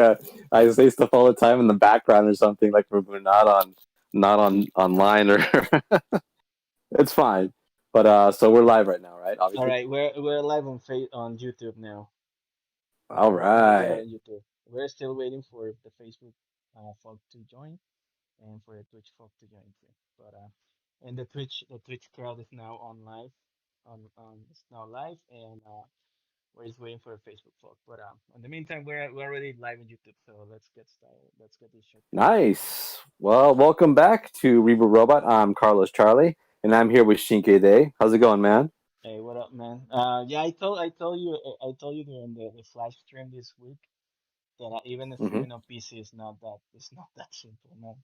I say stuff all the time in the background or something like we're not on online or it's fine. But so we're live right now, right? All Obviously. right, we're live on on YouTube now. All We are right. on YouTube. We're still waiting for the Facebook folk to join and for the Twitch folk to join too. But and the Twitch crowd is now on live, on it's now live, and we're just waiting for the Facebook folk. But in the meantime, we're already live on YouTube, so let's get started. Let's get this show going. Nice. Well, welcome back to Reboot Robot. I'm Carlos Charlie, and I'm here with Shinke Day. How's it going, man? Hey, what up, man? Yeah, I told you during the flash stream this week that even the Hmm. streaming on PC is not that it's not that simple, man.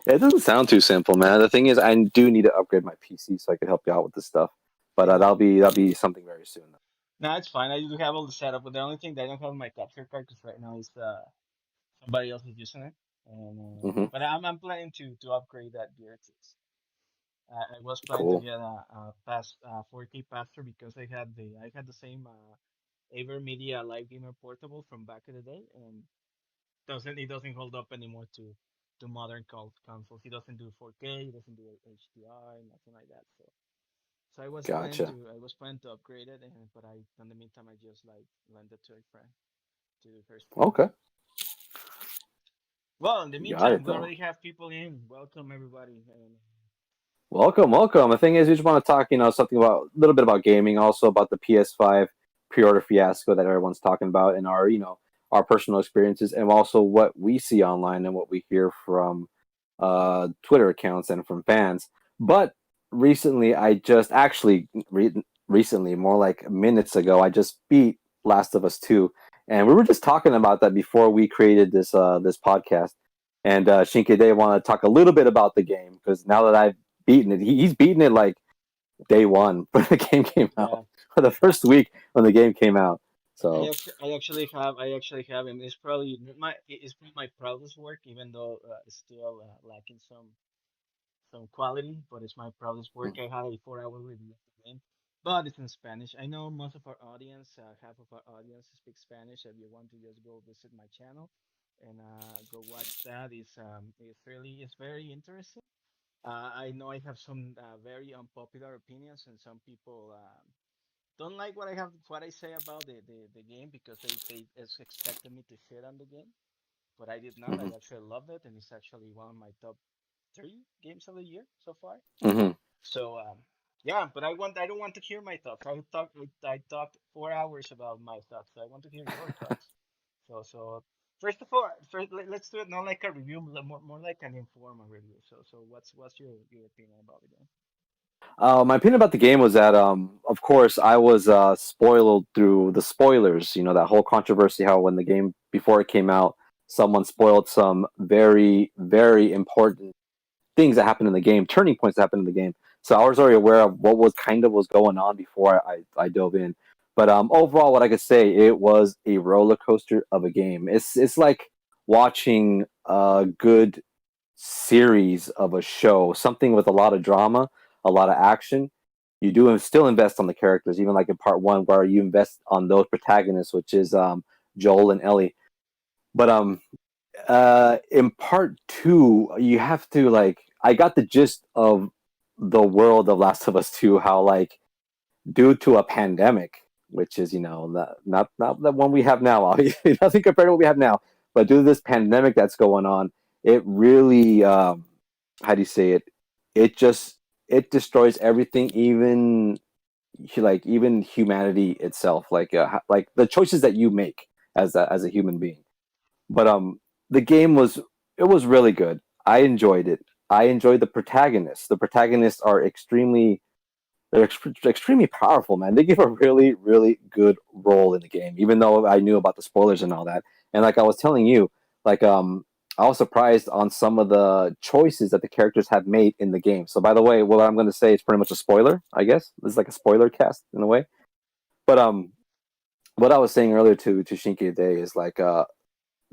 It doesn't sound too simple, man. The thing is, I do need to upgrade my PC so I can help you out with this stuff. But Yeah. that'll be something very soon. No, it's fine. I do have all the setup, but the only thing that I don't have my capture card because right now is somebody else is using it, and Hmm. but I'm planning to upgrade that gear too. I was planning to Cool. get a pass 4K passer because I had the same Aver Media Live Gamer portable from back in the day, and doesn't it doesn't hold up anymore to modern consoles. It doesn't do 4K, it doesn't do HDR, nothing like that. So Gotcha. I was planning to upgrade it, and but in the meantime I just like lent it to a friend to do her streams. Okay. Well, in the Got meantime, it we though. already have people in. Welcome everybody. And Welcome, welcome. The thing is, we just want to talk, something about a little bit about gaming, also about the PS5 pre-order fiasco that everyone's talking about, and our, our personal experiences, and also what we see online and what we hear from Twitter accounts and from fans. But recently, I just actually recently, more like minutes ago, I just beat Last of Us 2, and we were just talking about that before we created this podcast. And Shinke Day want to talk a little bit about the game because now that I've beaten it. He's beaten it like day one when the game came out, yeah, or the first week when the game came out. So, I actually have him. It's probably my proudest work, even though it's still lacking some quality, but it's my proudest work. I had a 4 hour review of the game, but it's in Spanish. I know most of our audience, half of our audience speaks Spanish. If you want to just go visit my channel and go watch that, it's very interesting. I know I have some very unpopular opinions, and some people don't like what I say about the game because they expected me to shit on the game, but I did not. I hmm actually loved it, and it's actually one of my top three games of the year so far. hmm So yeah, but I don't want to hear my thoughts. I talked 4 hours about my thoughts. So I want to hear your thoughts. So first of all, let's do it not like a review, more like an informal review. So what's your opinion about the game? my opinion about the game was that, of course, I was spoiled through the spoilers. You know, that whole controversy how when the game before it came out, someone spoiled some very, very important things that happened in the game, turning points that happened in the game. So I was already aware of what was going on before I dove in. But overall, what I could say, it was a roller coaster of a game. It's like watching a good series of a show, something with a lot of drama, a lot of action. You do still invest on the characters, even like in part one, where you invest on those protagonists, which is Joel and Ellie. But in part two, you have to like. I got the gist of the world of Last of Us Two. How like due to a pandemic, which is not the one we have now, obviously nothing compared to what we have now, but due to this pandemic that's going on, it really how do you say it? It just it destroys everything, even humanity itself, like the choices that you make as a human being. But the game was it was really good. I enjoyed it. I enjoyed the protagonists. The protagonists are extremely powerful, man. They give a really, really good role in the game, even though I knew about the spoilers and all that. And like I was telling you, like I was surprised on some of the choices that the characters have made in the game. So by the way, what I'm going to say is pretty much a spoiler. I guess this is like a spoiler cast in a way. But what I was saying earlier to Shinki Day is like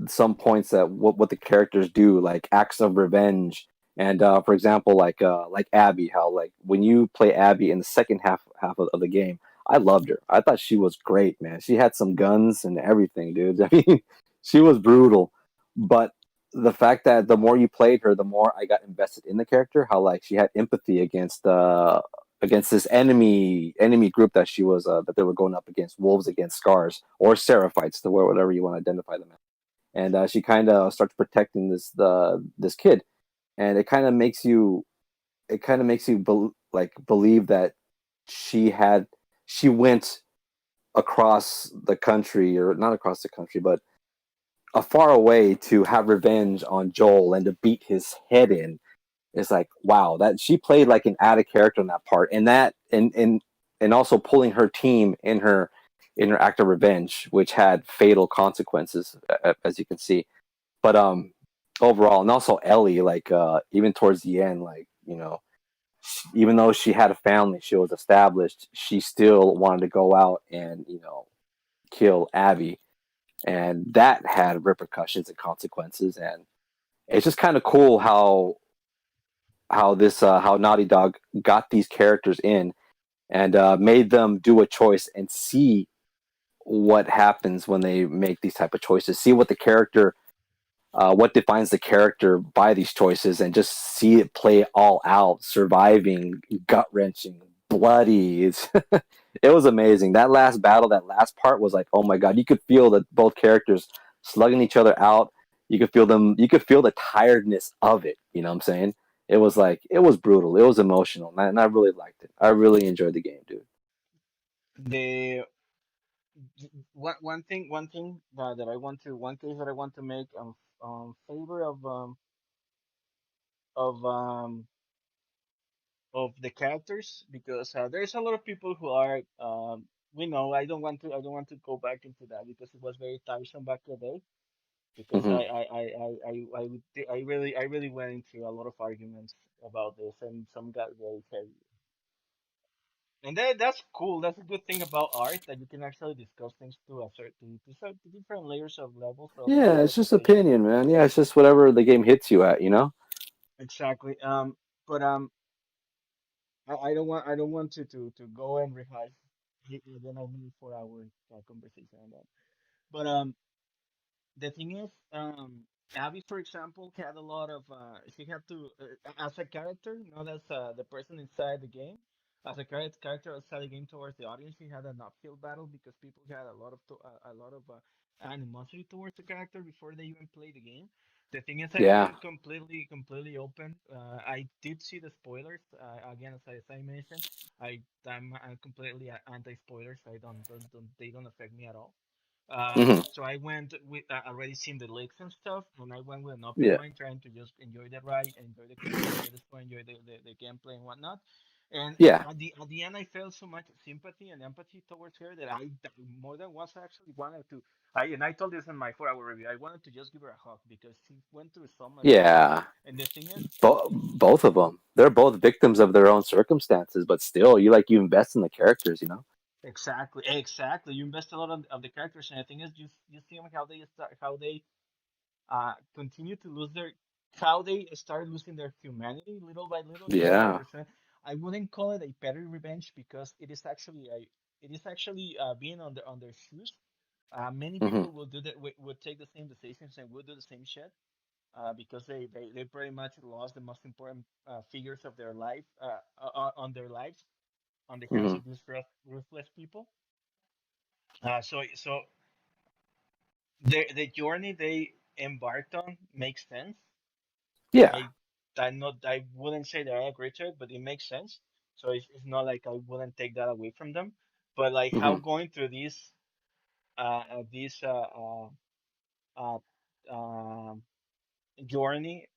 some points that what the characters do, like acts of revenge, and for example, like Abby, how like when you play Abby in the second half of the game, I loved her. I thought she was great, man. She had some guns and everything, dude. I mean, she was brutal. But the fact that the more you played her, the more I got invested in the character. How like she had empathy against this enemy group that she was that they were going up against, wolves against scars or seraphites, to whatever you want to identify them as. And she kind of starts protecting this kid, and it kind of makes you believe that she went across the country, or not across the country, but a far away to have revenge on Joel and to beat his head in. It's like, wow, that she played like an added character in that part, and that and also pulling her team in her act of revenge, which had fatal consequences, as you can see. But overall, and also Ellie, like even towards the end, like even though she had a family, she was established, she still wanted to go out and kill Abby, and that had repercussions and consequences. And it's just kind of cool how Naughty Dog got these characters in and made them do a choice and see what happens when they make these type of choices. See what defines the character by these choices, and just see it play all out, surviving, gut wrenching, bloody. It was amazing. That last battle, that last part was like, oh my god, you could feel that both characters slugging each other out. You could feel them. You could feel the tiredness of it. You know what I'm saying? It was like it was brutal. It was emotional, and I really liked it. I really enjoyed the game, dude. The one thing that I want to one case that I want to make favor of um of the characters, because there's a lot of people who are we know, I don't want to go back into that because it was very tiresome back in the day, because Hmm. I really went into a lot of arguments about this, and some got very heavy. And that's cool. That's a good thing about art, that you can actually discuss things to a certain to different layers of levels of Yeah, it's just interpretation. opinion, man. Yeah, it's just whatever the game hits you at, you know. Exactly. But I don't want to go and rehash it, then I need 4 hour conversation on that. But the thing is, Abby, for example, had a lot of. She had to, as a character, not as the person inside the game. As a character outside the game towards the audience, she had an uphill battle because people had a lot of animosity towards the character before they even play the game. The thing is, I leave Yeah. it completely open. I did see the spoilers. Again, as I mentioned, I'm completely anti spoilers. I don't they don't affect me at all. Hmm. So I went with already seen the leaks and stuff, and I went with an open Yeah. mind, trying to just enjoy the ride, enjoy the character, enjoy the story, enjoy the gameplay and whatnot. And Yeah. at the end, I felt so much sympathy and empathy towards her that I more than once actually wanted to. I told this in my 4 hour review. I wanted to just give her a hug because she went through so much shit. Yeah. And the thing is, Both of them. They're both victims of their own circumstances, but still, you invest in the characters, you know. exactly, you invest a lot of the characters, and the thing is, you see them how they continue to lose their how they start losing their humanity little by little. You start Yeah. understanding. I wouldn't call it a petty revenge because it is actually being on their shoes. Many Hmm. people will do that, would take the same decisions and would do the same shit, because they pretty much lost the most important figures of their life, on their lives, on the hands Hmm. of these ruthless people. So the journey they embarked on makes sense. Yeah. I I wouldn't say that I agree to it, but it makes sense. So it's not like I wouldn't take that away from them, but like how Hmm. going through this uh, um journey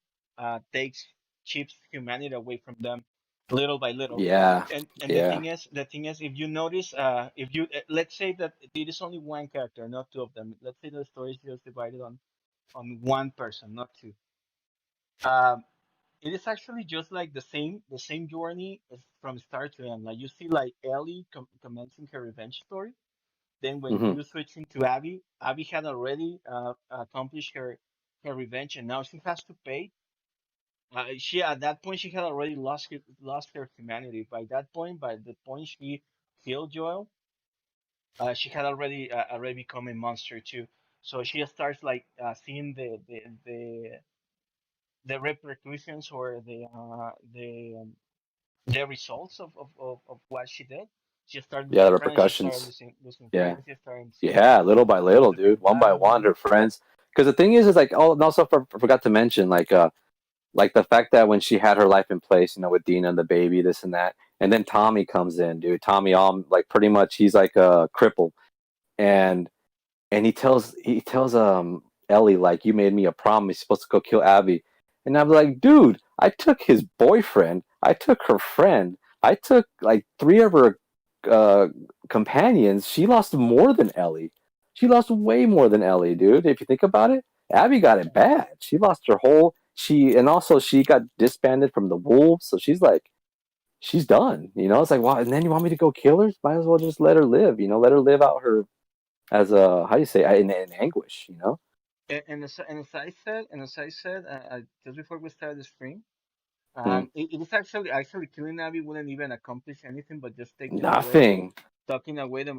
takes chips humanity away from them little by little. Yeah. And Yeah. the thing is, if you notice, if you let's say that it is only one character, not two of them. Let's say the story is just divided on one person, not two. Um, it is actually just like the same journey from start to end. Like you see, like Ellie commencing her revenge story. Then when Hmm. you switch into Abby, Abby had already accomplished her revenge, and now she has to pay. She At that point she had already lost her humanity. By the point she killed Joel, she had already become a monster too. So she starts like seeing the repercussions or the results of what she did. She started Yeah, the losing friends. She started repercussions. losing Yeah. friends. She started seeing Yeah, little by little, the dude. One by one, reality. her friends. Because the thing is like, oh, and also forgot to mention, like the fact that when she had her life in place, with Dina and the baby, this and that, and then Tommy comes in, dude. Tommy, like pretty much, he's like a cripple, and he tells Ellie, like, you made me a promise, you're supposed to go kill Abby, and I'm like, dude, I took his boyfriend, I took her friend, I took like three of her uh, companions. She lost more than Ellie. She lost way more than Ellie, dude. If you think about it, Abby got it bad. She lost her whole. And also she got disbanded from the Wolves, so she's like, she's done. It's like, wow. And then you want me to go kill her? Might as well just let her live. Let her live out her as a, how do you say, in anguish. And as I said, just before we started the stream, Mm. it is actually killing Abby wouldn't even accomplish anything, but just Nothing. taking away the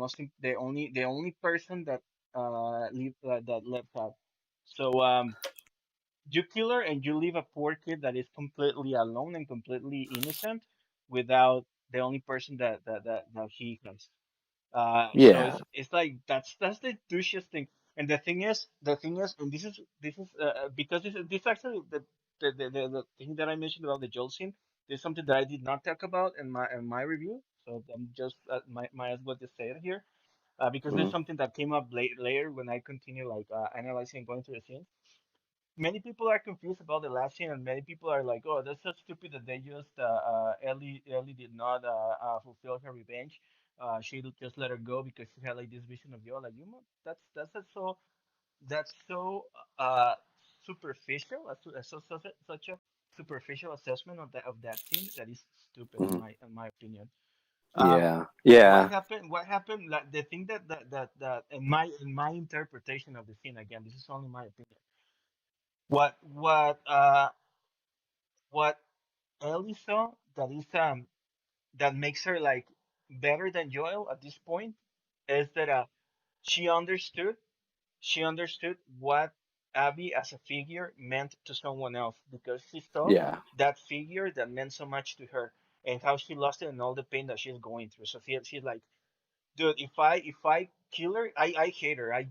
only person that that left out. So you kill her and you leave a poor kid that is completely alone and completely innocent without the only person that he has. So Yeah. it's like that's the douchiest thing. And the thing is, and this is because this actually the thing that I mentioned about the Joel scene. There's something that I did not talk about in my review, so I'm just might as well just say it here, because there's Mm. something that came up later when I continue like analyzing and going through the scene. Many people are confused about the last scene, and many people are like, "Oh, that's so stupid that they just Ellie did not fulfill her revenge. She just let her go because she had like this vision of Yola." That's so uh superficial. Such a superficial assessment of that scene that is stupid in Mm. my opinion. Um, Yeah. what Yeah. happened? What happened? Like the thing that in my interpretation of the scene, again, this is only my opinion. What what uh what Ellie saw that makes her like better than Joel at this point is that she understood she understood what Abby as a figure meant to someone else because she saw Yeah. that figure that meant so much to her and how she lost it and all the pain that she's going through. So she's like, dude, if I kill her, I hate her. I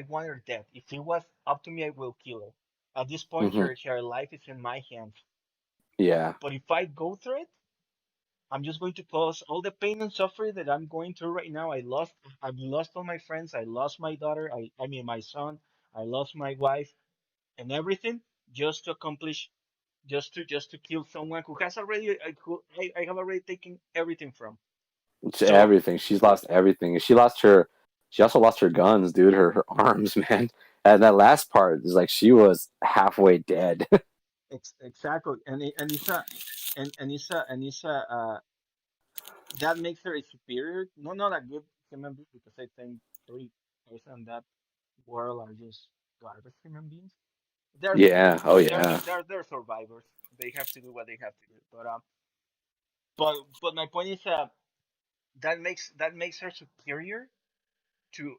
want her dead. If it was up to me, I will kill her. At this point, Hmm. her life is in my hands. Yeah. But if I go through it, I'm just going to cause all the pain and suffering that I'm going through right now. I've lost all my friends. I lost my daughter. I mean my son. I lost my wife and everything just to accomplish, just to kill someone who has already, who I have already taken everything from. It's So everything. She's lost everything. She lost her. She also lost her guns, dude. Her arms, man. And that last part is like she was halfway dead. exactly, and it's a that makes her a superior, no, not a good human being because I think every person in that world are just garbage human beings. They're Yeah. survivors. Oh They're yeah. they're they're survivors. They have to do what they have to do. But my point is that makes her superior to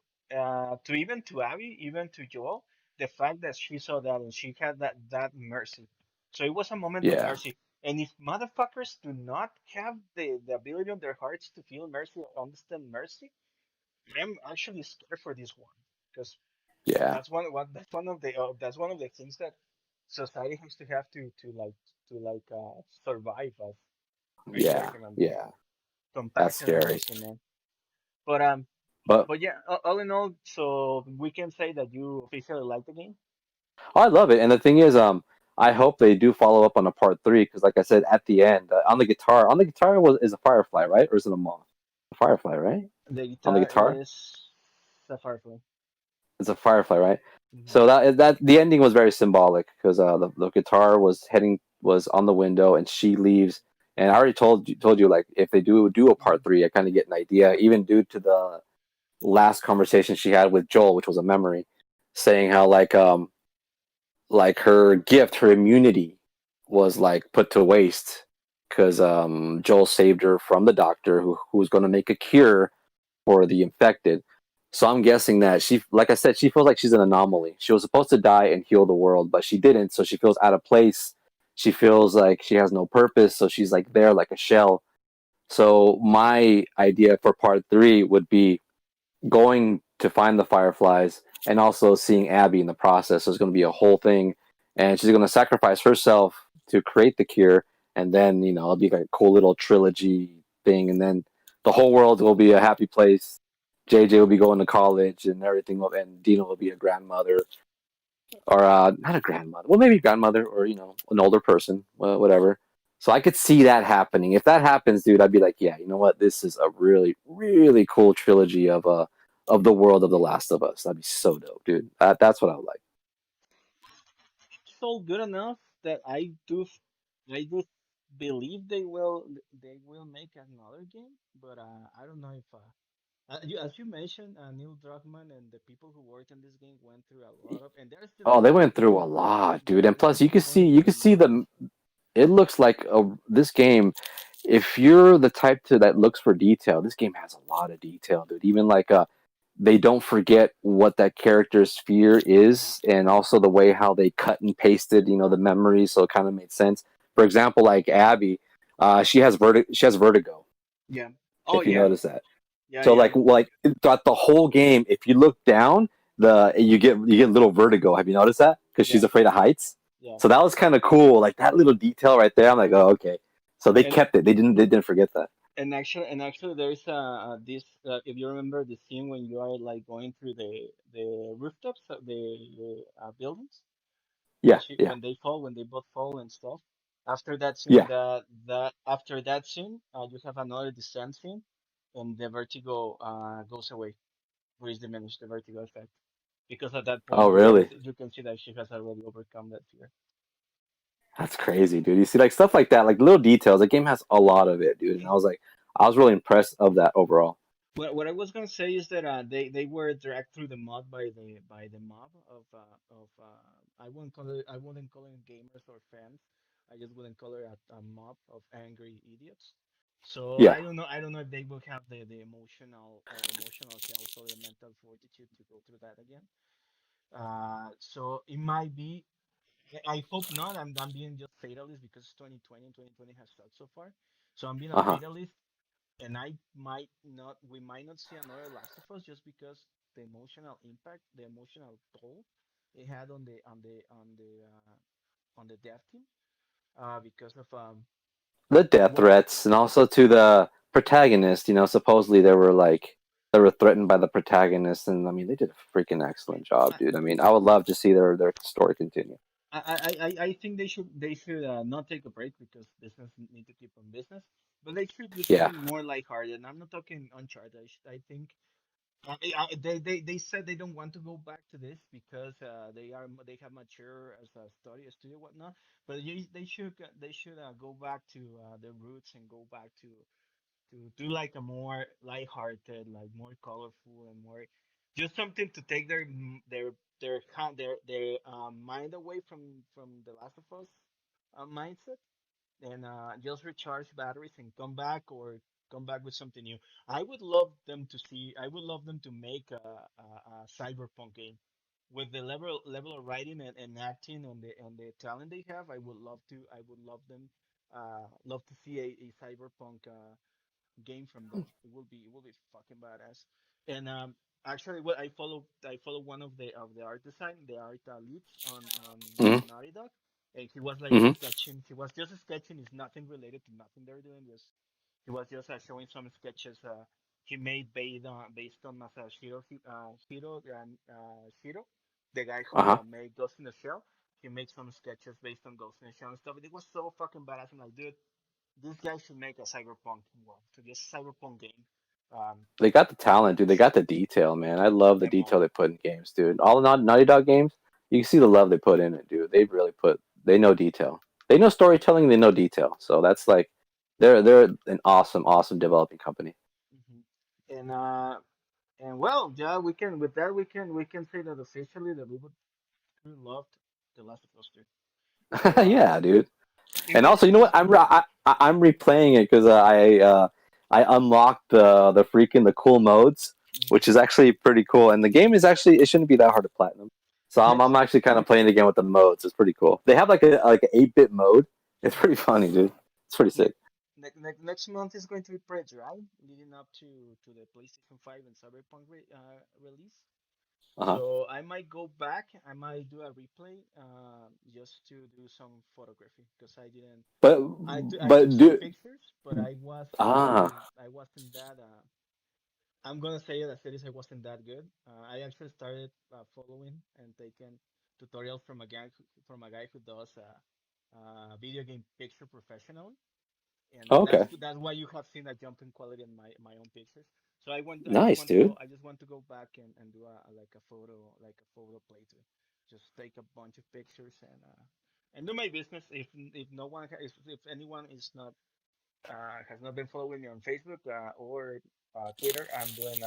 even to Abby, even to Joel. The fact that she saw that and she had that mercy. So it was a moment of Yeah. mercy. And if motherfuckers do not have the ability of their hearts to feel mercy or understand mercy, I'm actually scared for this one because Yeah. that's one of the things that society has to have to survive as regular Yeah. human beings. Yeah. That's Compassion and scary. mercy, man. But But but yeah, all in all, so we can say that you officially like the game. I love it. And the thing is, I hope they do follow up on a part three because, like I said, at the end, on the guitar is a firefly, right, or is it a moth? A firefly, right? The On the guitar guitar, is Sapphire. it's a firefly, right? Mm-hmm. So that the ending was very symbolic because the guitar was on the window and she leaves. And I already told you like if they do a part three, I kind of get an idea, even due to the last conversation she had with Joel, which was a memory, saying how like her gift, her immunity was like put to waste because Joel saved her from the doctor who was going to make a cure for the infected. So I'm guessing that she, like I said, she feels like she's an anomaly. She was supposed to die and heal the world, but she didn't. So she feels out of place. She feels like she has no purpose. So she's like there, like a shell. So my idea for part three would be going to find the fireflies and also seeing Abby in the process. So it's going to be a whole thing, and she's going to sacrifice herself to create the cure, and then it'll be like a cool little trilogy thing, and then the whole world will be a happy place. JJ will be going to college, and everything will, and Dina will be a grandmother, or not a grandmother, well maybe grandmother, or an older person, well, whatever. So I could see that happening. If that happens, dude, I'd be like, yeah, you know what? This is a really, really cool trilogy of the world of The Last of Us. That'd be so dope, dude. That's what I would like. It's all good enough that I do believe they will make another game, but I don't know if as you mentioned, Neil Druckmann and the people who worked on this game went through a lot of, and they're still Oh, they going went through. through a lot, dude. Yeah, And plus, you could see, going through a lot. the. It looks like this game. If you're the type that looks for detail, this game has a lot of detail, dude. Even like they don't forget what that character's fear is, and also the way how they cut and pasted, the memories, so it kind of made sense. For example, like Abby, she has vertigo. Yeah. Oh If you yeah. notice that, Yeah, so yeah. like throughout the whole game, if you look down, you get little vertigo. Have you noticed that? Because she's Yeah. afraid of heights. Yeah. So that was kind of cool. Like that little detail right there. I'm like, oh, okay. So they And kept it. They didn't forget that. actually there's this if you remember the scene when you are like going through the rooftops of the buildings Yeah, yeah, when they fall, when they both fall and stuff. After that scene, yeah. after that scene, you have another descent scene, and the vertigo goes away, or is diminished, the vertigo effect, because at that Oh, point really? you can see that she has already overcome that fear. That's crazy, dude. You see, like stuff like that, like little details. The game has a lot of it, dude. And I was really impressed of that overall. What I was gonna say is that they were dragged through the mud by the mob of I wouldn't call it gamers or fans. I just wouldn't call it a mob of angry idiots. So Yeah. I don't know if they will have the emotional health or the mental fortitude to go through that again. So it might be. I hope not. I'm being just fatalist because 2020 and 2020 has sucked so far. So I'm being a Uh huh. fatalist, and I might not we might not see another Last of Us just because the emotional impact, the emotional toll it had on the dev team because of The death what threats, and also to the protagonist. Supposedly they were threatened by the protagonist, and I mean they did a freaking excellent job, I, dude. I mean, I would love to see their story continue. I think they should not take a break because business need to keep on business, but they should do Yeah. something more lighthearted. And I'm not talking Uncharted. I think they said they don't want to go back to this because they have mature as a studio whatnot. But they should go back to their roots and go back to do like a more lighthearted, like more colorful and more just something to take their mind away from the Last of Us mindset and just recharge batteries and come back or come back with something new. I would love them to make a cyberpunk game with the level of writing and acting and the talent they have. I would love to see a cyberpunk game from them. It will be fucking badass. And actually, what I follow one of the art design, the art leads Hmm. on Naughty Dog, and he was like Hmm. sketching. He was just sketching. It's nothing related to nothing they're doing. He was just showing some sketches. He made based on Shiro, the guy Uh who huh. made Ghost in the Shell. He made some sketches based on Ghost in the Shell and stuff. It was so fucking badass. I'm like, dude, this guy should make a cyberpunk world, to this cyberpunk game. They got the talent, dude. They got the detail, man. I love the Demo. detail they put in games, dude. All the Naughty Dog games, you can see the love they put in it, dude. They know detail. They know storytelling. They know detail. So that's like, they're an awesome developing company. And well, yeah, we can with that we can say that officially that we loved the Last of Us 2. So Yeah, dude. And it also, you know what? was I'm replaying it because I unlocked the freaking the cool modes. which is actually pretty cool. And the game is actually, it shouldn't be that hard to platinum. So I'm actually kind of playing the game with the modes. It's pretty cool. They have like an 8-bit mode. It's pretty funny, dude. It's pretty sick. Next month is going to be pre-dry, leading up to the PlayStation 5 and Cyberpunk release. Uh-huh. So I might go back. I might do a replay, just to do some photography because I didn't. But I took but some do pictures, but ah I wasn't that. I'm gonna say it as it is. I wasn't that good. I actually started following and taking tutorials from from a guy who does video game picture professionally, and okay. that's why you have seen a jump in quality in my own pictures. So Nice, dude. I just want to go back and do like a photo playthrough. Just take a bunch of pictures and do my business. If no one if anyone is not has not been following me on Facebook or Twitter, I'm doing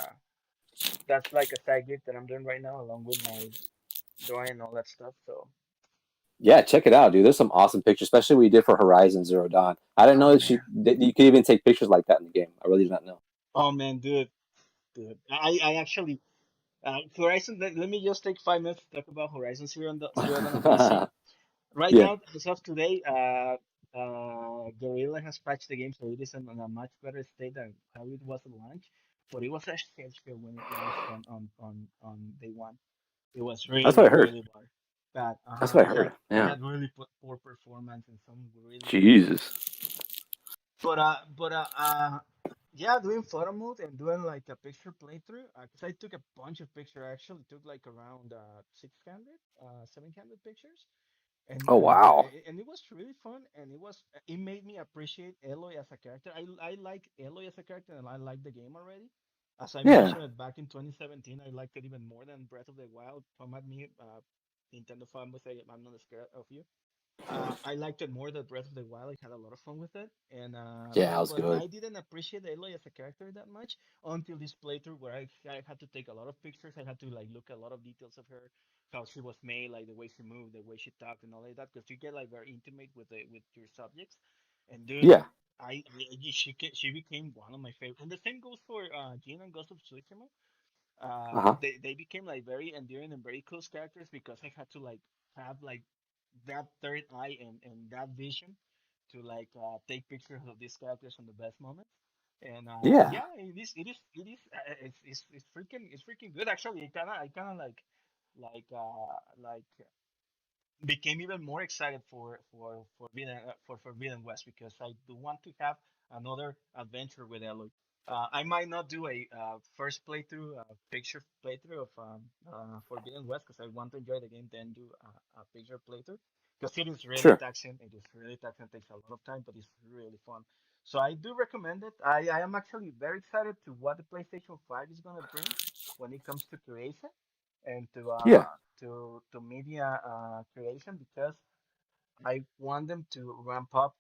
that's like a side gig that I'm doing right now along with my drawing and all that stuff. So Yeah, check it out, dude. There's some awesome pictures, especially what you did for Horizon Zero Dawn. I didn't know oh man, that you could even take pictures like that in the game. I really did not know. oh man, dude, I actually Horizon. Let me just take 5 minutes to talk about Horizon Zero Dawn on PC. Right Yeah. now, as of today, Gorilla has patched the game so it is in a much better state than how it was at launch. But it was a shit show when it launched on day one. It was That's what I really, heard. really bad. That's what I It heard. it Yeah. had really poor performance and some really weird Jesus. bugs. But yeah, doing photo mode and doing like a picture playthrough. Cause I took a bunch of pictures. I actually took like around 600, 700 pictures Oh wow. and it was really fun and it made me appreciate Eloy as a character. I like Eloy as a character and I like the game already. As I Yeah. mentioned it back in 2017, I liked it even more than Breath of the Wild. Come at me, Nintendo fanboys, I'm not scared of you. I liked it more than Breath of the Wild. I had a lot of fun with it, and Yeah, it was but good. I didn't appreciate Aloy as a character that much until this playthrough where I had to take a lot of pictures. I had to like look at a lot of details of her, how she was made, like the way she moved, the way she talked, and all like that. Because you get like very intimate with your subjects, and dude. Yeah. She became one of my favorite, and the same goes for Jin and Ghost of Tsushima. Uh-huh. They became like very endearing and very close characters because I had to like have like that third eye and that vision to like take pictures of these characters on the best moments. And Yeah. yeah, it's freaking good actually. I kind of like became even more excited for Forbidden West because I do want to have another adventure with Eloy. I might not do a first playthrough, picture playthrough of Forbidden West because I want to enjoy the game, then do a picture playthrough because it is really Sure. taxing. It is really taxing. It takes a lot of time, but it's really fun. So I do recommend it. I am actually very excited to what the PlayStation 5 is gonna bring when it comes to creation and Yeah. to media creation because I want them to ramp up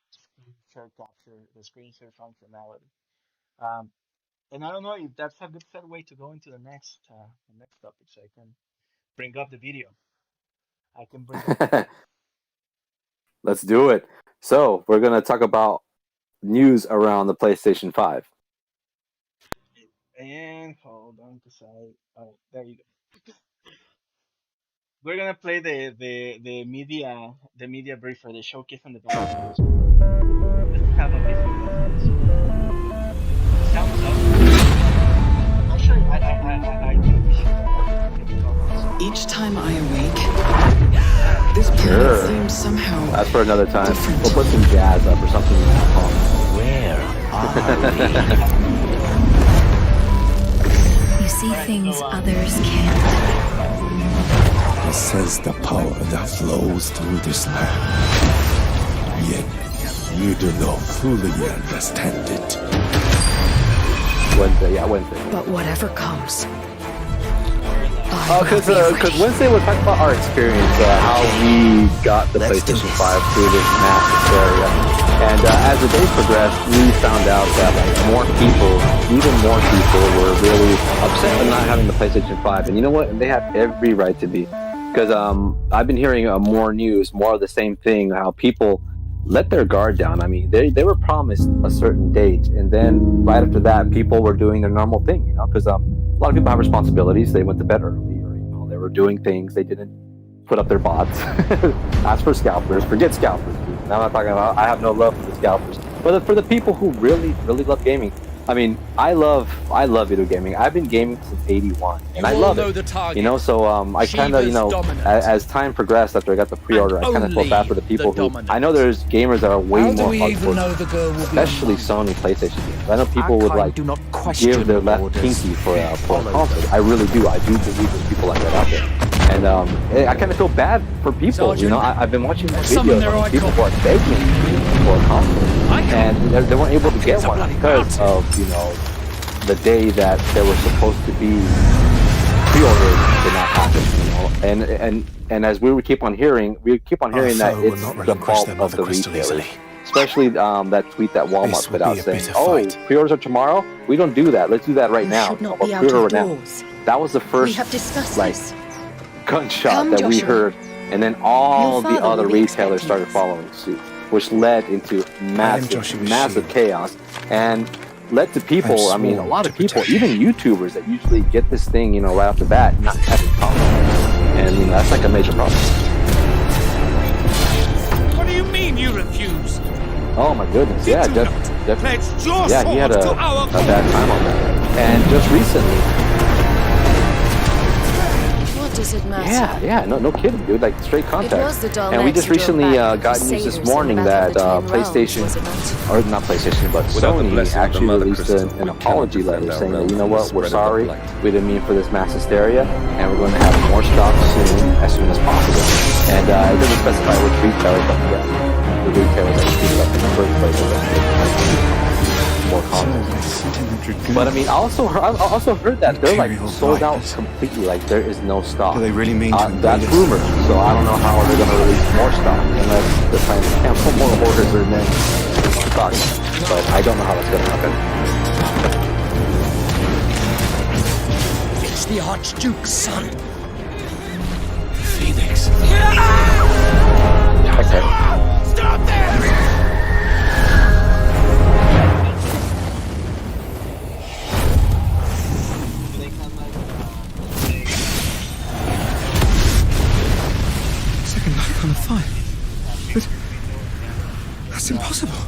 screen share capture, the screen share functionality. Um, and I don't know if that's a good segue to go into the next topic, so I can bring up the video. I can bring up the video. Let's do it. So we're gonna talk about news around the PlayStation 5. And hold on, cause oh, there you go. We're gonna play the media briefer, the showcase on the background, just to have a visual reference. The sound sucks. Actually, I think we should maybe talk on the sound. Each time I awake, this planet Sure. seems somehow That's for another time. different. We'll put some jazz up or something calm. Where are You see Alright, things so others can't. I sense the power that flows through this land. Yet, you do not fully understand it. Wednesday, yeah, Wednesday. But whatever comes, Oh, because Wednesday we'll talk about our experience, how we got the Let's do PlayStation this. 5 through this mass hysteria. And as the days progressed, we found out that even more people were really upset with not having the PlayStation 5. And you know what? They have every right to be. Because I've been hearing more news, more of the same thing, how people, let their guard down. I mean, they were promised a certain date, and then right after that, people were doing their normal thing, you know, because a lot of people have responsibilities. They went to bed early, or you know, they were doing things. They didn't put up their bots. As for scalpers, forget scalpers. Dude. Now I'm not talking about. I have no love for the scalpers, but for the people who really love gaming. I mean, I love video gaming. I've been gaming since '81, and I love it. You know, so I kind of, you know, as time progressed after I got the pre-order, I kind of felt bad for the people who. I know there's gamers that are way more hardcore, especially Sony PlayStation games. I know people would like give their left pinky for a console. I really do. I do believe there's people like that out there, and I kind of feel bad for people. You know, I've been watching videos of people who are begging for a console. And they weren't able to get one because of, you know, the day that they were supposed to be pre-ordered did not happen, you know. And as we keep on hearing that it's the fault of the retailers. Especially that tweet that Walmart put out saying, "Oh, pre-orders are tomorrow. We don't do that. Let's do that right now. Pre-order now." That was the first gunshot that we heard, and then all the other retailers started following suit, which led into massive chaos and led to people, I mean, a lot of people, even YouTubers that usually get this thing, you know, right off the bat, not having problems. And, you know, that's like a major problem. What do you mean you refuse? Oh my goodness, yeah, Jeff, yeah, he had a bad time on that. And just recently, Does it matter? yeah, no kidding, dude. Like straight contact. And we just recently got news this morning that PlayStation, or not PlayStation, but Sony actually released an apology letter saying that, you know what, we're sorry, we didn't mean for this mass hysteria, and we're going to have more stock soon, as soon as possible. And it doesn't specify which retailer, but yeah, the retailers that speak up in the first place more content. But I mean, I also heard that they're like sold out completely. Like there is no stock. Do they really mean that's rumor? So I don't know how they're gonna release more stock unless they're trying to cancel more orders or then stock. But I don't know how that's gonna happen. It's the Archduke's son. Phoenix. Okay. Stop there! On fire. But that's impossible.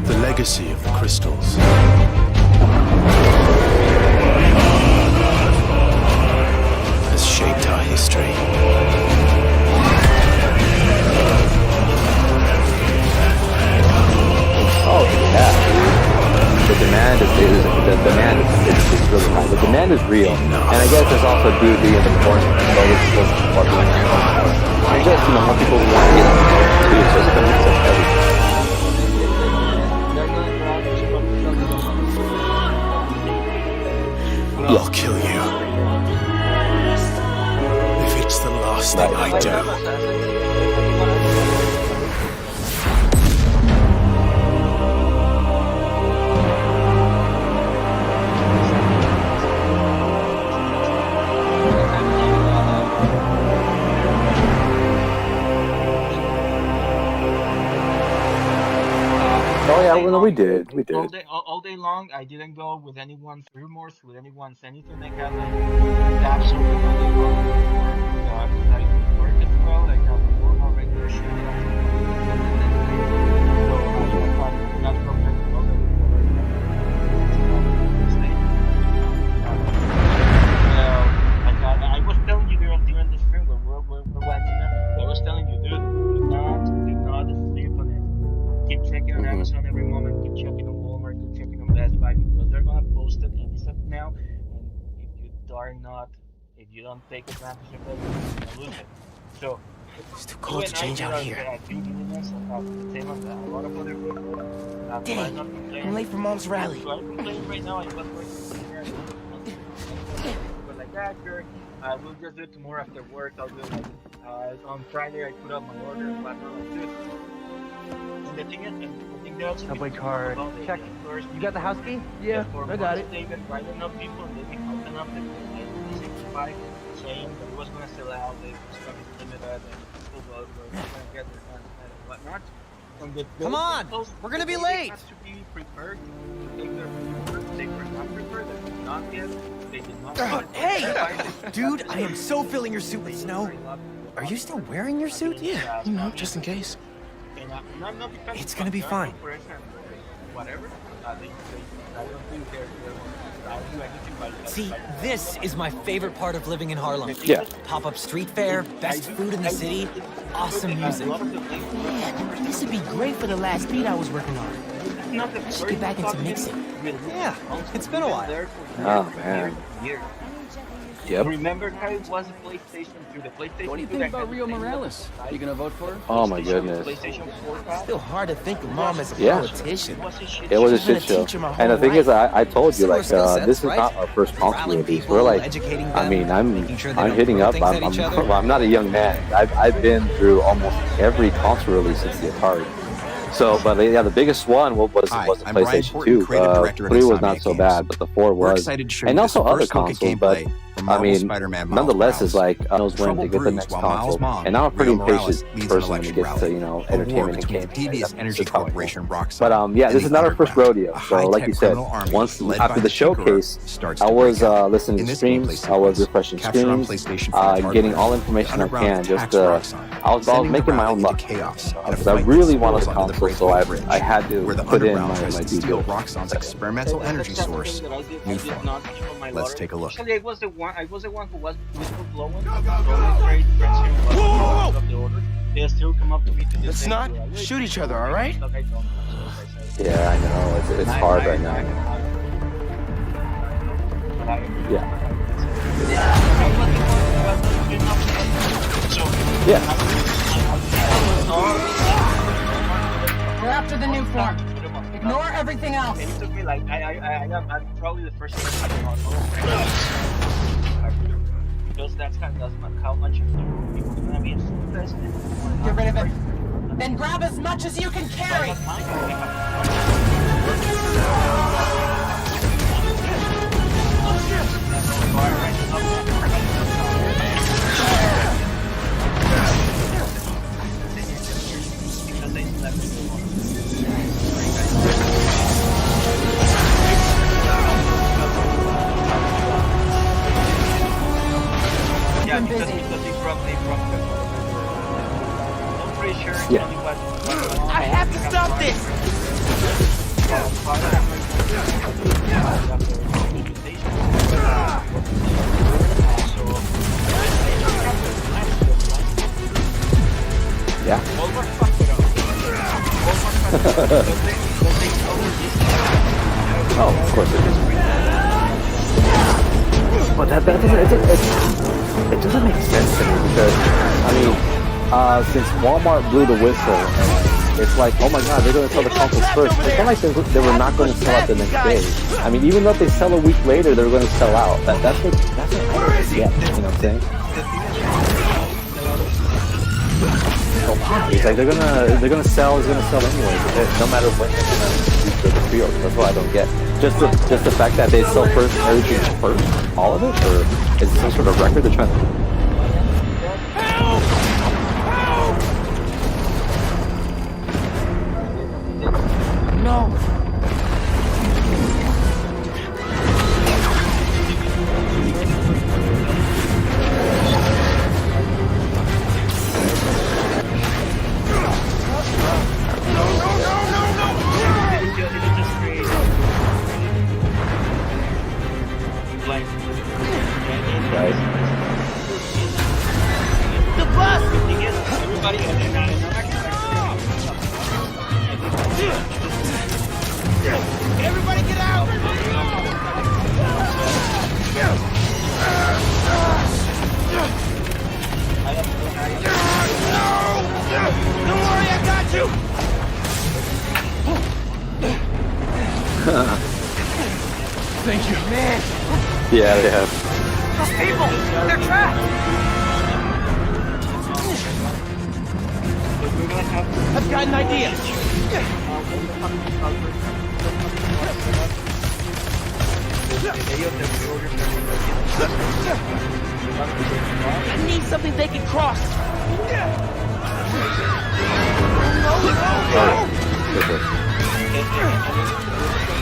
The legacy of the crystals has shaped our history. Oh yeah. The demand is really high. The demand is real, and I guess there's also beauty in the enforcement. So it's just and just, you know, more people who want to get on it. It's just going to be such everything. I'll kill you if it's the last thing I do. Oh yeah, well, no, we did. All day long, I didn't go with anyone's rumors, with anyone's anything like that. Like, absolutely nothing wrong with work. I work as well. I have a normal regular shift. So I got from I was telling you during the stream when we're watching it, I was telling you, dude, do not sleep on it. Keep checking on Amazon every moment, keep checking on Walmart, keep checking on Best Buy, because they're gonna post it any second now, and if you don't take advantage of it, you're gonna lose it. So it's too cold to change out here. Dang, I'm late for Mom's rally. So I'm complaining right now, I was working here. But like that, sure. We'll just do it tomorrow after work. I'll do it like on Friday. I put up my order and whatnot. I'll do it. And the thing Subway card. Check. You got the house key? Yeah, I got it. They've been writing up people and they've been helping up the PS5, saying that it was going to sell out, it was going to be limited, and people were going to get their guns and whatnot. Come on, we're gonna be late. Have to be prepared to take their orders. They were not prepared. They did not get. They did not. Hey, dude, I am so filling your suit with snow. Are you still wearing your suit? Yeah, you know, just in case. It's gonna be fine. Whatever. I don't think they're See, this is my favorite part of living in Harlem. Yeah. Pop-up street fair, best food in the city, awesome music. Man, this would be great for the last beat I was working on. I should get back into mixing. Yeah, it's been a while. Oh man. Yep. Remember how it was a PlayStation through the PlayStation? What do you think about Rio Morales? Are you gonna vote for her? Oh my goodness. PlayStation 4 Still hard to think of Mom as a Yeah. politician. It was a She's been shit a show. teacher my And the whole thing is, I told you, Similar like, skill sets, this is right? not our first console Rallying release. people, We're like, educating I them, mean, I'm making sure they don't hitting throw up. things at each other. Well, I'm not a young man. I've been through almost every console release since the Atari. So, but yeah, the biggest one was the PlayStation 2. 3 was not so bad, but the 4 was. And also other consoles, but I mean, nonetheless, is like knows when to get the next console. And I'm a pretty impatient person when it gets to, you know, entertainment and games. But yeah, this is not our first rodeo. So, like you said, once after the showcase, I was listening to streams, I was refreshing streams, getting all information I can. Just I was making my own luck because I really wanted the console, so I had to put in my due diligence. Experimental energy source. Let's take a look. Actually, I was the one who was whistleblowing. Whoa! Of the order. They still come up to me to this Let's day, not so I shoot each other, all right? Like I don't know, so I say, Yeah, I know it's hard right now. Yeah. We're after the new form. Ignore everything else. And it took me like I'm probably the first person to because that's how much people are gonna be interested. Get rid of it. Then grab as much as you can carry. Yeah, because they broke I'm pretty sure it's only what I have to stop this! Yeah. Oh, of course it is. But that doesn't make sense to me because, I mean, since Walmart blew the whistle, it's like, oh my god, they're going to sell the consoles first. It's not like they were not going to sell out the next day. I mean, even though if they sell a week later, they're going to sell out. That's what I don't get, you know what I'm saying? It's like they're gonna sell anyway, no matter when they're gonna do the pre-order. That's what I don't get. Just the fact that they sell first everything first, all of it, or is it some sort of record they're trying to? No. The bus! Everybody get out! Don't worry, I got you! Thank you. Man. Yeah, they have. Those people! They're trapped! I've got an idea. I need something they can cross.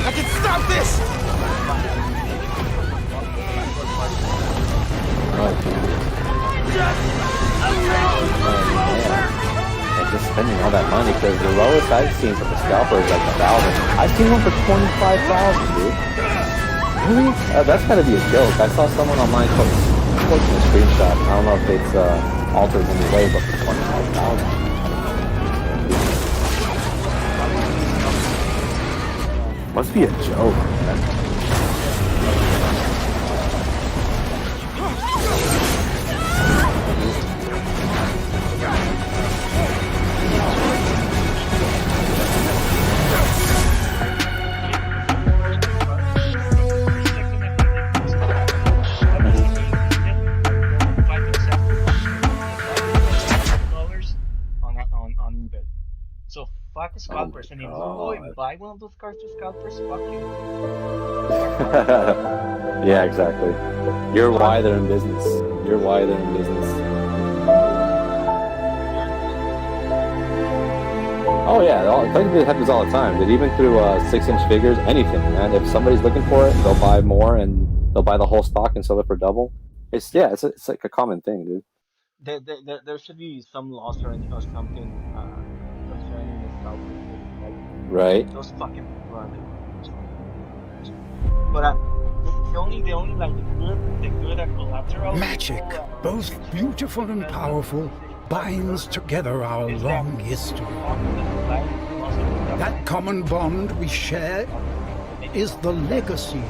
I can stop this. And just spending all that money, because the lowest I've seen from a scalper is like 1,000. I've seen one for 25,000, dude. Really? That's gotta be a joke. I saw someone online posting a screenshot. I don't know if it's altered in any way, but for 25,000. Must be a joke, man. On eBay. So fuck scalpers, and if you go and buy one of those cards to scalpers, fuck you. Yeah, exactly. You're why they're in business. You're why they're in business. Oh yeah, it happens all the time. Dude, even through 6-inch figures, anything, man. If somebody's looking for it, they'll buy more and they'll buy the whole stock and sell it for double. It's like a common thing, dude. There should be some laws or something concerning the scalpers. Right. Those fucking people are like. But the only like the good collateral. Magic, both beautiful and powerful, binds together our long history. That common bond we share is the legacy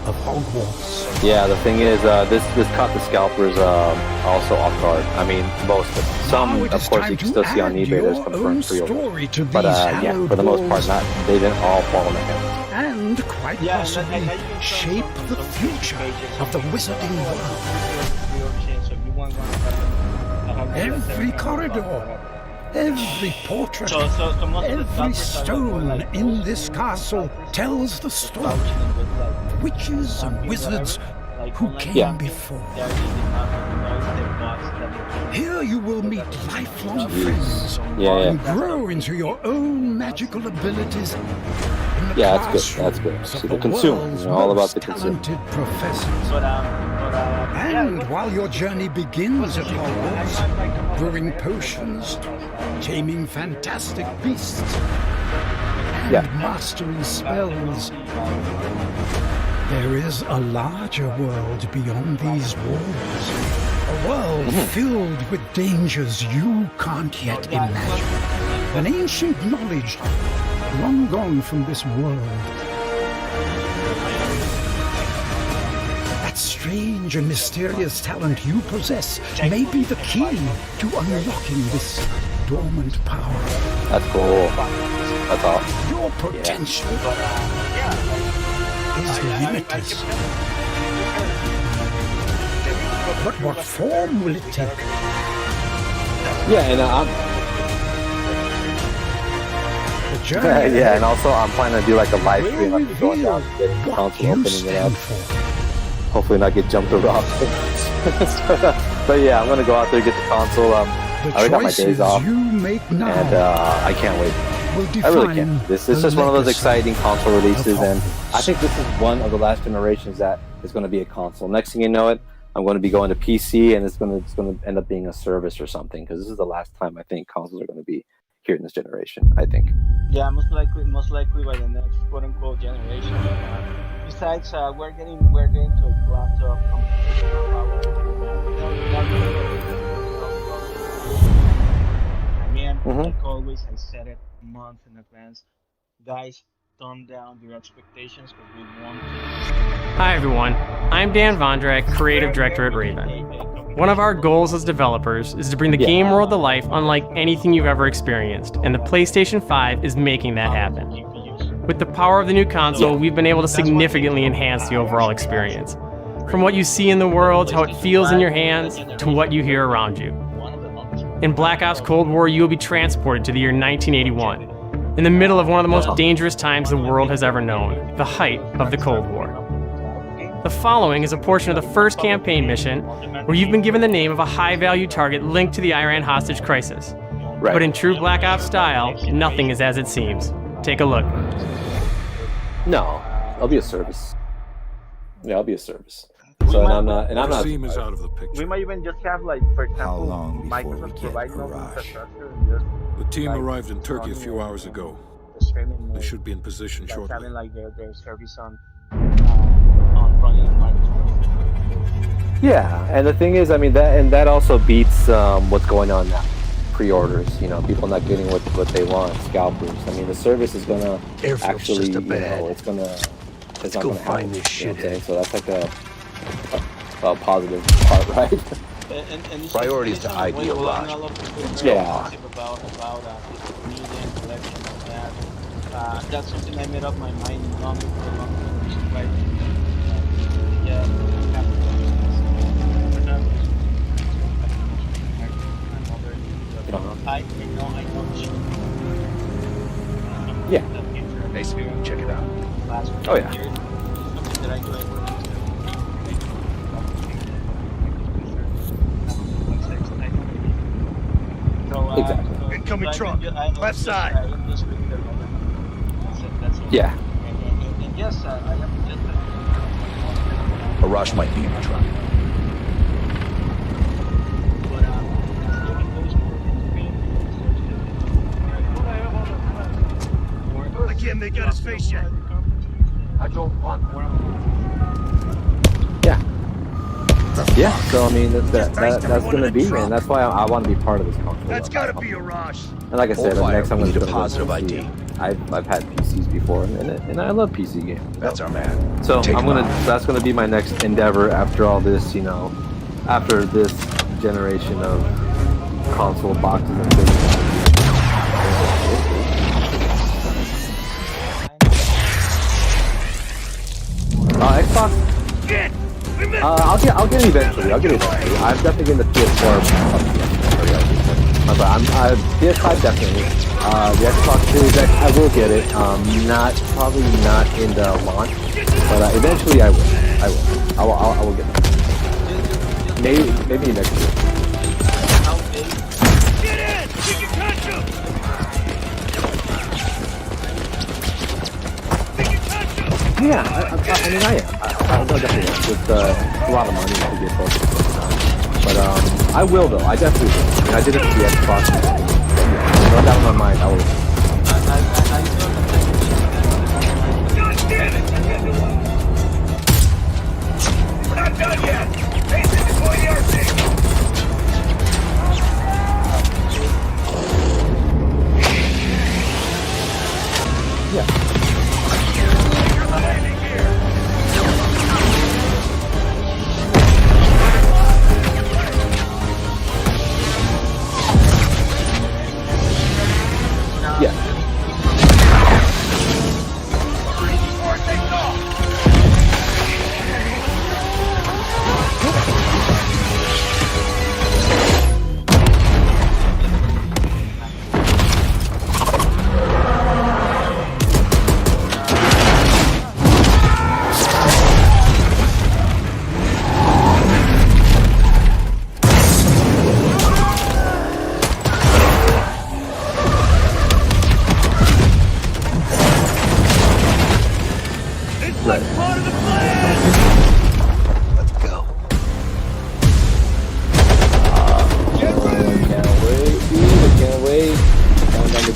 of Hogwarts. Yeah, the thing is, this caught the scalpers also off guard. I mean, most of them. Some, of course, you can still see on eBay. There's confirmed pre-orders. But yeah, for the most part, they didn't all fall in the hands. And quite possibly shape the future of the wizarding world. Every corridor, every portrait, every stone in this castle tells the story of witches and wizards who came before. Here you will meet lifelong friends and grow into your own magical abilities in the that's good. See, the consumer, all about the consumer. Professors. And while your journey begins at Hogwarts, brewing potions, taming fantastic beasts, and mastering spells, there is a larger world beyond these walls. A world filled with dangers you can't yet imagine. An ancient knowledge long gone from this world. That strange and mysterious talent you possess may be the key to unlocking this dormant power. That's cool. That's awesome. Your potential is limitless. But what form will it take? Yeah, and and also I'm planning to do like a live stream. I'm going down to get the console, opening it up. Hopefully not get jumped or robbed. But yeah, I'm gonna go out there and get the console. I already got my days off, and I can't wait. I really can't. This is just one of those exciting console releases, and I think this is one of the last generations that is going to be a console. Next thing you know it, I'm going to be going to PC, and it's going to end up being a service or something, because this is the last time I think consoles are going to be here in this generation. I think. Yeah, most likely by the next quote unquote generation. Besides, we're getting to a laptop. Like always, I said it a month in advance. Guys, tone down your expectations because we want to. Hi everyone, I'm Dan Vondrak, Creative Director at Raven. One of our goals as developers is to bring the game world to life unlike anything you've ever experienced, and the PlayStation 5 is making that happen. With the power of the new console, we've been able to significantly enhance the overall experience. From what you see in the world, how it feels in your hands, to what you hear around you. In Black Ops Cold War, you will be transported to the year 1981. in the middle of one of the most dangerous times the world has ever known, the height of the Cold War. The following is a portion of the first campaign mission where you've been given the name of a high-value target linked to the Iran hostage crisis. Right. But in true Black Ops style, nothing is as it seems. Take a look. No, I'll be a service. Yeah, I'll be a service. So and I'm not. Is out of the picture. We might even just have, like, for example, Microsoft providing us infrastructure and just The team arrived in Turkey a few hours ago. streaming. They should be in position shortly. Having like their service on running Microsoft. Yeah, and the thing is, I mean, that also beats what's going on now. Pre-orders, you know, people not getting what they want, scalpers. I mean, the service is gonna actually, you know, it's not gonna happen. You know what I'm saying? So that's like a positive part, right? And Priorities to ID a lot. Yeah. About media and collection and that. That's something I made up my mind long ago. Right? I know. Yeah. Basically, check it out. Oh yeah. Something that I do. Exactly. Incoming truck. Left side. Yeah. And yes, I am just A rush might be in the truck. Again, they got his face yet. I don't want more. Yeah. Yeah. So I mean, that's gonna be, and that's why I want to be part of this console. That's gotta be a rush. And like I said, the next I'm gonna need a go to positive PC. ID. I've had PCs before, and I love PC games. That's our man. So Take him out. that's gonna be my next endeavor after all this, you know, after this generation of console boxes and things. Xbox. I'll get it eventually. I'm definitely getting the PS4. PS5 definitely. The Xbox Series X, I will get it. Probably not in the launch, but eventually I will. I will get it. Maybe next year. Get in! You can catch him! Yeah, I mean, I am. I definitely am. With a lot of money to get both at the same time. But I will, though. I definitely will. I mean, I did it for the Xbox. No doubt in my mind, I will. We're not done yet! Basic is going ERC! Yeah.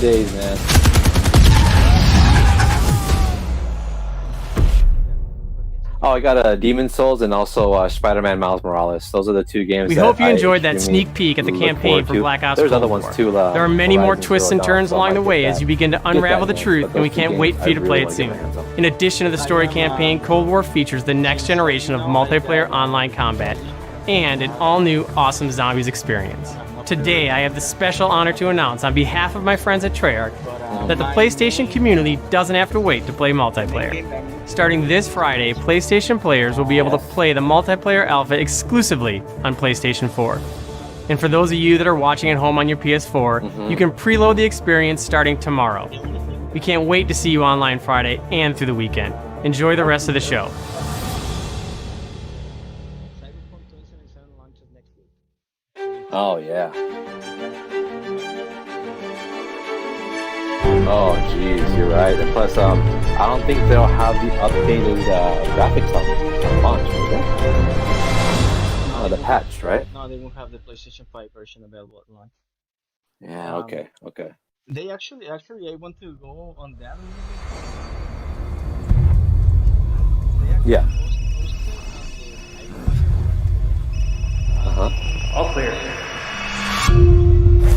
Days, man. Oh, I got Demon Souls and also Spider-Man Miles Morales. Those are the two games. We hope you enjoyed that sneak peek at the campaign for Black Ops. There's other ones too. There are many more twists and turns along the way as you begin to unravel the truth, and we can't wait for you to play it soon. In addition to the story campaign, Cold War features the next generation of multiplayer online combat and an all-new awesome zombies experience. Today, I have the special honor to announce on behalf of my friends at Treyarch that the PlayStation community doesn't have to wait to play multiplayer. Starting this Friday, PlayStation players will be able to play the multiplayer alpha exclusively on PlayStation 4. And for those of you that are watching at home on your PS4, you can preload the experience starting tomorrow. We can't wait to see you online Friday and through the weekend. Enjoy the rest of the show. Cyberpunk 2077 launches next week. Oh yeah. Oh jeez, you're right. And plus, I don't think they'll have the updated graphics on launch, will they? The patch, right? No, they won't have the PlayStation 5 version available at launch. Yeah. Okay. They actually, I want to go on that a little bit. Yeah. All clear.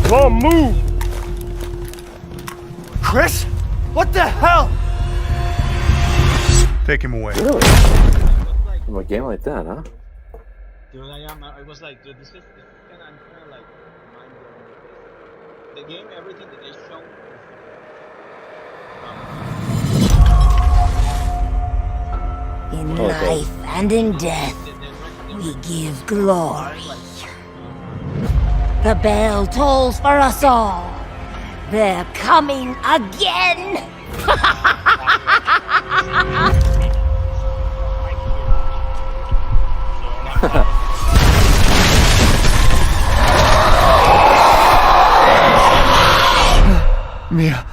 Come on, move! Chris? What the hell? Take him away. Really? From a game like that, huh? Dude, I was like, dude, this is kind of, I'm kind of like mind blowing. The game, everything that they show. In life and in death, we give glory. The bell tolls for us all. They're coming again! Mia.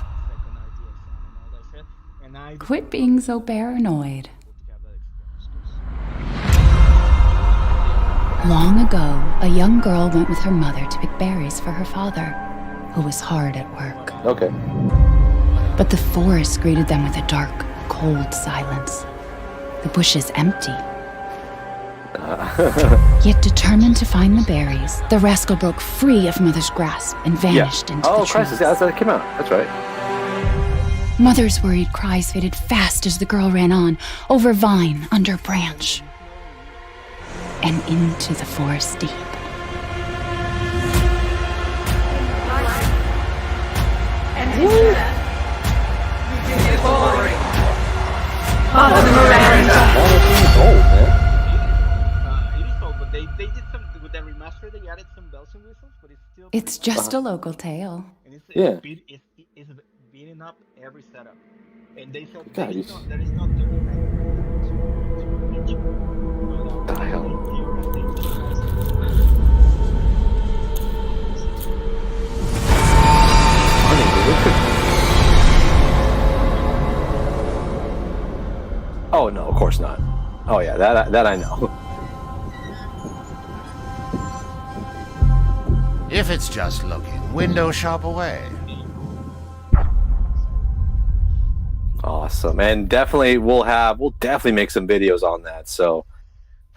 Quit being so paranoid. Long ago, a young girl went with her mother to pick berries for her father, who was hard at work. Okay. But the forest greeted them with a dark, cold silence. The bushes empty. Yet determined to find the berries, the rascal broke free of Mother's grasp and vanished into the trees. Oh, crisis! Yeah, that came out. That's right. Mother's worried cries faded fast as the girl ran on, over vine, under branch, and into the forest deep. And into that, we give you glory. Father Miranda. It is old, but they did some, with the remaster, they added some bells and whistles, but it's still... It's just a local tale. And it's beating up every setup. And they said there is no 39 to What the hell? Oh no, of course not. Oh yeah, that I know. If it's just looking, window shop away. Awesome, and definitely we'll definitely make some videos on that. So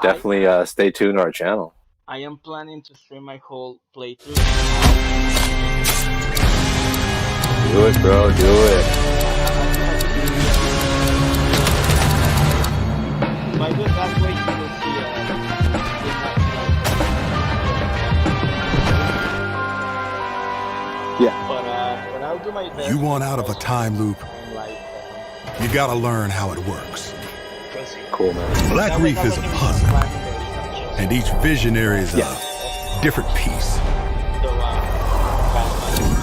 definitely stay tuned to our channel. I am planning to stream my whole playthrough. Do it, bro. Do it. If I do it that way, you will see. Yeah. But I'll do my best. You want out of a time loop? You gotta learn how it works. Cool, man. Black Reef is a puzzle, and each visionary is a different piece.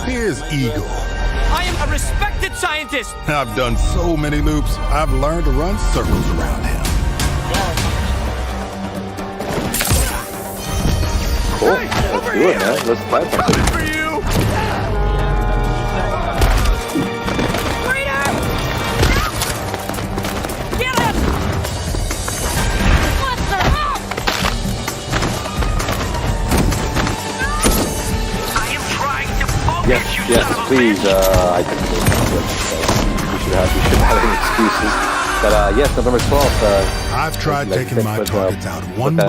Here's Eagle. I am a respected scientist! I've done so many loops, I've learned to run circles around him. Cool. Let's do it, man. Let's play something. For you! Yes, please. I think we should have any excuses. But yes, November 12th. I've tried taking my targets out one by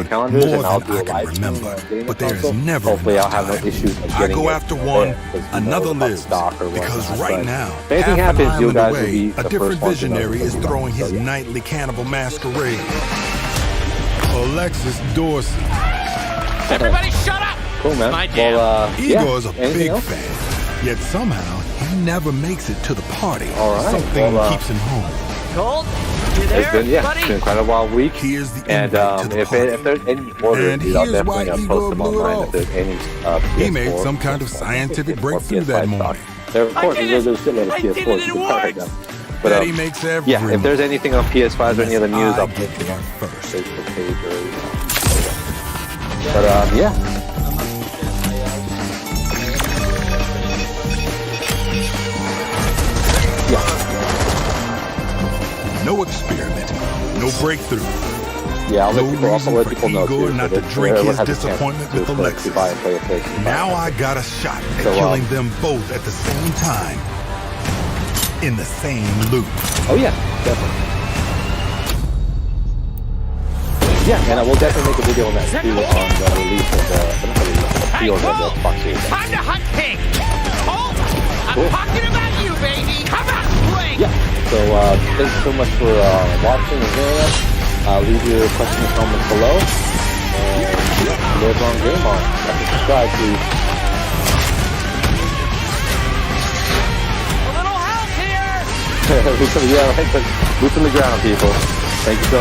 one more than I can remember, but there is never hopefully I'll have no issues. I go after one, another lives, because right now, if anything happens, you guys will be a different visionary is throwing his nightly cannibal masquerade. Alexis Dorsey. Everybody shut up! Cool, man. Well, Igor's a big fan, yet somehow he never makes it to the party. All right. Something keeps him home. Colt, you there, buddy? It's been quite a wild week. Here's the and if there's any orders, I'll definitely post them online. If there's any, he made some kind of scientific breakthrough that morning. There, of course, there's a shitload of PS4s you can buy right now. But yeah, if there's anything on PS5 or any other news, I'll put it on Facebook page or But yeah. No experiment, no breakthrough. Yeah, I'll let people know too. Not to drink his disappointment with the Lexus. Now I got a shot at killing them both at the same time. In the same loop. Oh yeah, definitely. Yeah, and I will definitely make a video on that too on the release of the pre-order of the Xbox Series. Time to hunt pig! Oh, I'm talking about you, baby! Come on, play! Yeah, so thanks so much for watching and hearing us. Leave your questions and comments below. And live on Game On. Subscribe, please. A little help here! Yeah, right, boots on the ground, people. Thank you so much.